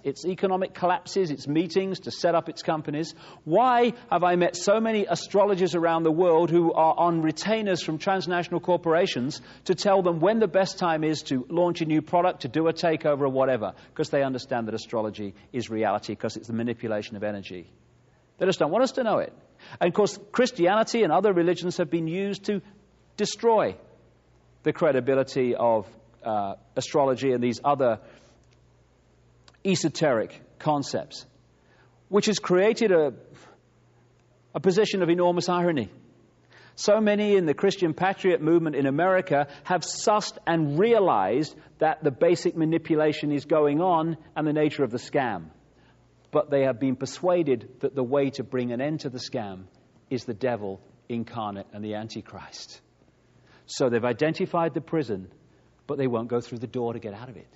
its economic collapses, its meetings to set up its companies? Why have I met so many astrologers around the world who are on retainers from transnational corporations to tell them when the best time is to launch a new product, to do a takeover or whatever? Because they understand that astrology is reality, because it's the manipulation of energy. They just don't want us to know it. And of course, Christianity and other religions have been used to destroy the credibility of astrology and these other esoteric concepts, which has created a position of enormous irony. So many in the Christian Patriot movement in America have sussed and realized that the basic manipulation is going on and the nature of the scam. But they have been persuaded that the way to bring an end to the scam is the devil incarnate and the Antichrist. So they've identified the prison, but they won't go through the door to get out of it.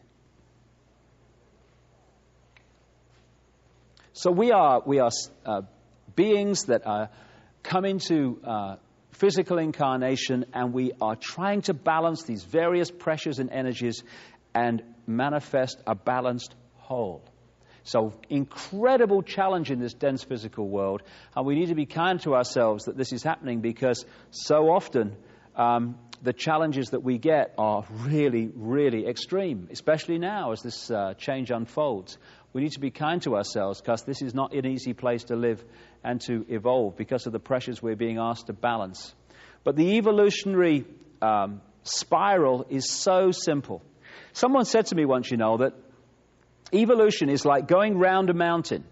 So we are beings that come into physical incarnation, and we are trying to balance these various pressures and energies and manifest a balanced whole. So incredible challenge in this dense physical world, and we need to be kind to ourselves that this is happening, because so often the challenges that we get are really, really extreme, especially now as this change unfolds. We need to be kind to ourselves, because this is not an easy place to live and to evolve because of the pressures we're being asked to balance. But the evolutionary spiral is so simple. Someone said to me once, that evolution is like going round a mountain.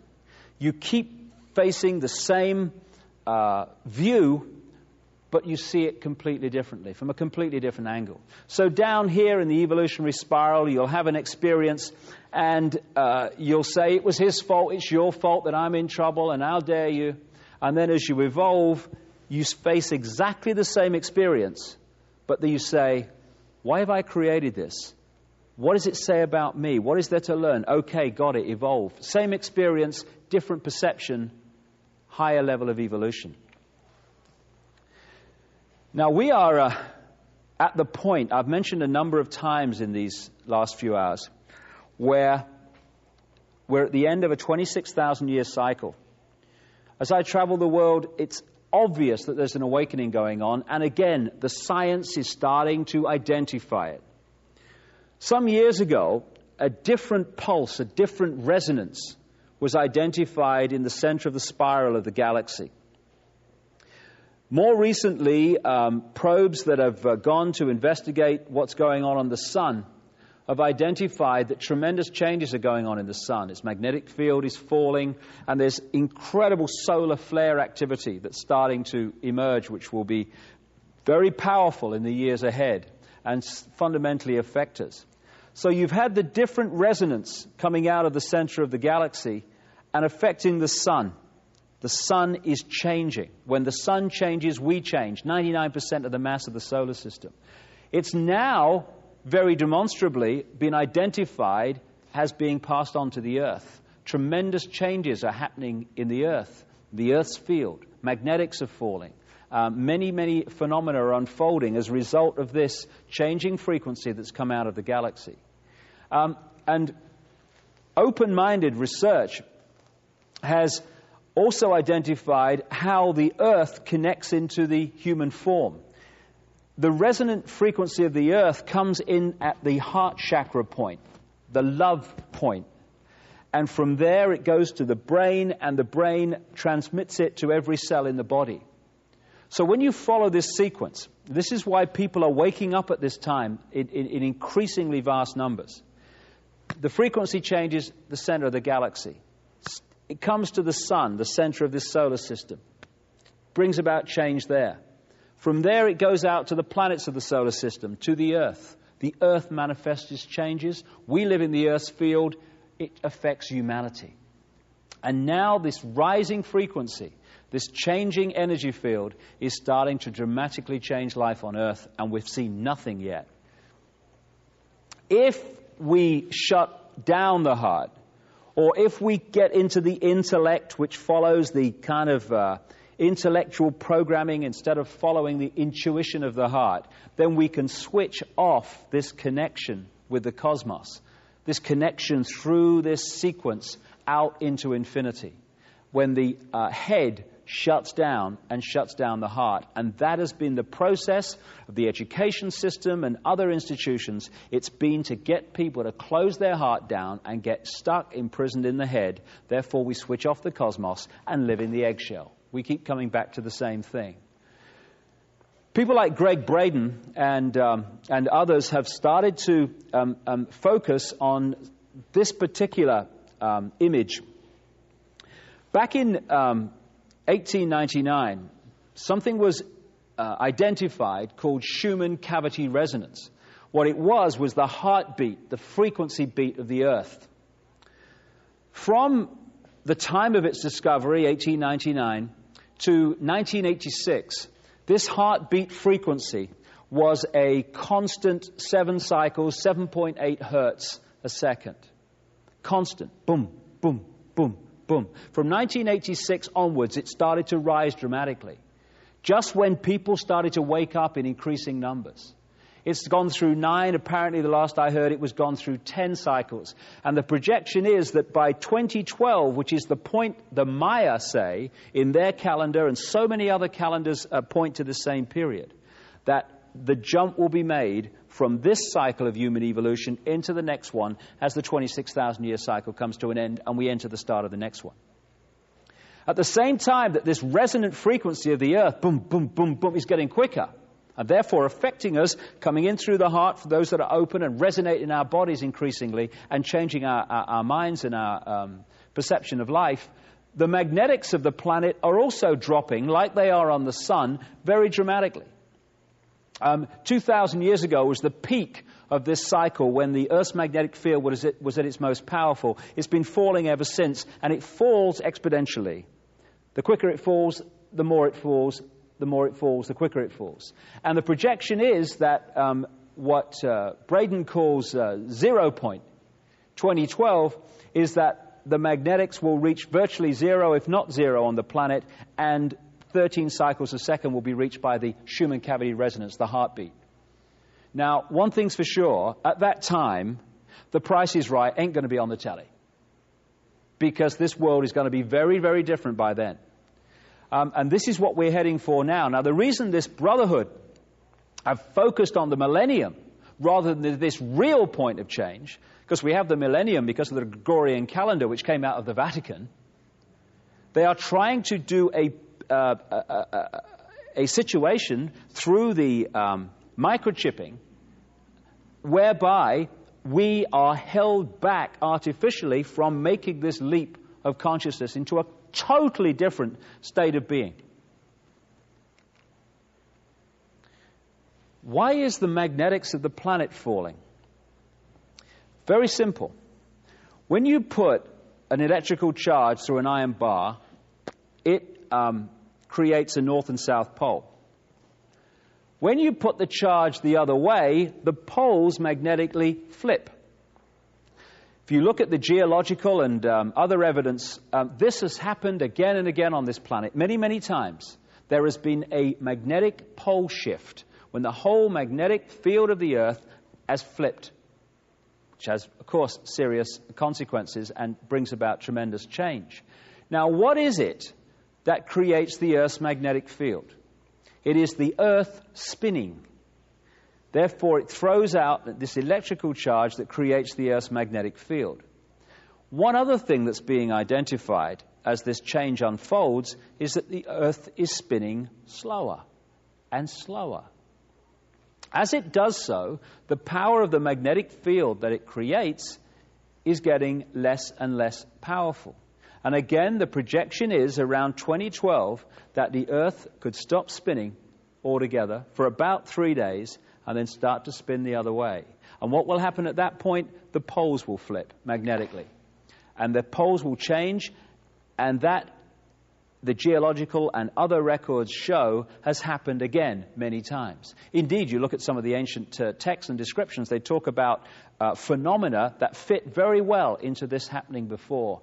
You keep facing the same view, but you see it completely differently, from a completely different angle. So down here in the evolutionary spiral, you'll have an experience, and you'll say, it was his fault, it's your fault that I'm in trouble, and how dare you. And then as you evolve, you face exactly the same experience, but then you say, why have I created this? What does it say about me? What is there to learn? Okay, got it, evolve. Same experience, different perception, higher level of evolution. Now, we are at the point, I've mentioned a number of times in these last few hours, where we're at the end of a 26,000-year cycle. As I travel the world, it's obvious that there's an awakening going on, and again, the science is starting to identify it. Some years ago, a different pulse, a different resonance was identified in the center of the spiral of the galaxy. More recently, probes that have gone to investigate what's going on the sun have identified that tremendous changes are going on in the sun. Its magnetic field is falling, and there's incredible solar flare activity that's starting to emerge, which will be very powerful in the years ahead and fundamentally affect us. So you've had the different resonance coming out of the center of the galaxy and affecting the sun. The sun is changing. When the sun changes, we change. 99% of the mass of the solar system. It's now very demonstrably been identified as being passed on to the Earth. Tremendous changes are happening in the Earth's field. Magnetics are falling. Many phenomena are unfolding as a result of this changing frequency that's come out of the galaxy. And open-minded research has also identified how the Earth connects into the human form. The resonant frequency of the Earth comes in at the heart chakra point, the love point. And from there it goes to the brain, and the brain transmits it to every cell in the body. So when you follow this sequence, this is why people are waking up at this time in increasingly vast numbers. The frequency changes the center of the galaxy. It comes to the sun, the center of this solar system. Brings about change there. From there it goes out to the planets of the solar system, to the Earth. The Earth manifests its changes. We live in the Earth's field. It affects humanity. And now this rising frequency, this changing energy field, is starting to dramatically change life on Earth, and we've seen nothing yet. If we shut down the heart, or if we get into the intellect, which follows the kind of intellectual programming instead of following the intuition of the heart, then we can switch off this connection with the cosmos. this connection through this sequence out into infinity, when the head shuts down and shuts down the heart. And that has been the process of the education system and other institutions. It's been to get people to close their heart down and get stuck, imprisoned in the head. Therefore, we switch off the cosmos and live in the eggshell. We keep coming back to the same thing. People like Greg Braden and others have started to focus on this particular image. Back in 1899, something was identified called Schumann cavity resonance. What it was the heartbeat, the frequency beat of the Earth. From the time of its discovery, 1899, to 1986, this heartbeat frequency was a constant 7 cycles, 7.8 hertz a second. Constant. Boom, boom, boom, boom. From 1986 onwards, it started to rise dramatically. Just when people started to wake up in increasing numbers. It's gone through 9. Apparently, the last I heard, it was gone through 10 cycles. And the projection is that by 2012, which is the point the Maya say in their calendar, and so many other calendars point to the same period, that the jump will be made from this cycle of human evolution into the next one as the 26,000-year cycle comes to an end and we enter the start of the next one. At the same time that this resonant frequency of the Earth, boom, boom, boom, boom, is getting quicker, and therefore affecting us, coming in through the heart for those that are open and resonate in our bodies increasingly and changing our minds and our perception of life, the magnetics of the planet are also dropping, like they are on the sun, very dramatically. 2,000 years ago was the peak of this cycle when the Earth's magnetic field was at its most powerful. It's been falling ever since, and it falls exponentially. The quicker it falls, the more it falls. The more it falls, the quicker it falls. And the projection is that what Braden calls 0 point, 2012, is that the magnetics will reach virtually zero, if not zero, on the planet, and 13 cycles a second will be reached by the Schumann cavity resonance, the heartbeat. Now, one thing's for sure, at that time, the Price is Right ain't going to be on the telly. Because this world is going to be very, very different by then. And this is what we're heading for now. Now, the reason this brotherhood have focused on the millennium rather than this real point of change, because we have the millennium because of the Gregorian calendar, which came out of the Vatican, they are trying to do a situation through the microchipping whereby we are held back artificially from making this leap of consciousness into a totally different state of being. Why is the magnetics of the planet falling? Very simple. When you put an electrical charge through an iron bar, it creates a north and south pole. When you put the charge the other way, the poles magnetically flip. If you look at the geological and other evidence, this has happened again and again on this planet, many, many times. There has been a magnetic pole shift when the whole magnetic field of the Earth has flipped, which has, of course, serious consequences and brings about tremendous change. Now, what is it that creates the Earth's magnetic field? It is the Earth spinning. Therefore, it throws out this electrical charge that creates the Earth's magnetic field. One other thing that's being identified as this change unfolds is that the Earth is spinning slower and slower. As it does so, the power of the magnetic field that it creates is getting less and less powerful. And again, the projection is around 2012 that the Earth could stop spinning altogether for about 3 days and then start to spin the other way. And what will happen at that point? The poles will flip magnetically. And the poles will change, and that, the geological and other records show, has happened again many times. Indeed, you look at some of the ancient texts and descriptions, they talk about phenomena that fit very well into this happening before.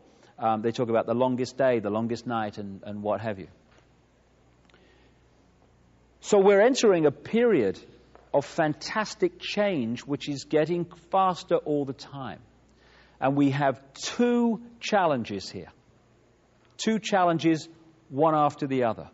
They talk about the longest day, the longest night, and what have you. So we're entering a period of fantastic change which is getting faster all the time. And we have two challenges here. Two challenges, one after the other.